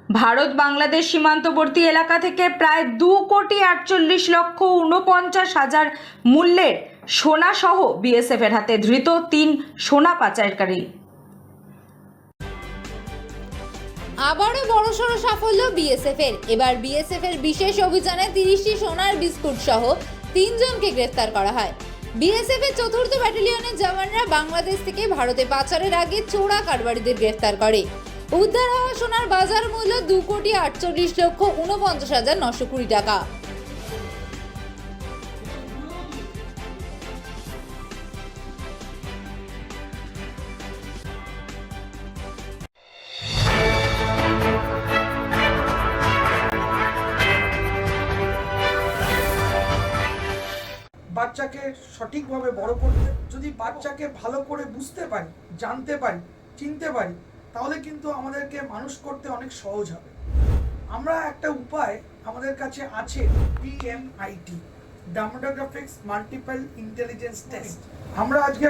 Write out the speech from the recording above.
ভারত বাংলাদেশ সীমান্তবর্তী এলাকা থেকে প্রায় 2,48,49,000 মূল্যের সোনা সহ বিএসএফের হাতে ধৃত 3 সোনা পাচারকারী। আবারও বড়সড় সাফল্য বিএসএফের। এবার বিএসএফের বিশেষ অভিযানে 30টি সোনার বিস্কুট সহ 3 জনকে গ্রেফতার করা হয়। বিএসএফের 4th ব্যাটালিয়নের জওয়ানরা বাংলাদেশ থেকে ভারতে পাচারের আগে চোরা কারবারিদের গ্রেফতার করে। উদ্ধার হওয়া সোনার বাজার মূল্য 2,48,49,920 টাকা। বাচ্চাকে সঠিকভাবে বড় করতে যদি বাচ্চাকে ভালো করে বুঝতে পারি, জানতে পারি, চিনতে পারি, তাহলে কিন্তু আমাদেরকে মানুষ করতে অনেক সহজ হবে। আমরা একটা উপায় আমাদের কাছে আছে, PMIT, ডার্মাটোগ্রাফিক্স মাল্টিপল ইন্টেলিজেন্স টেস্ট। আমরা আজকে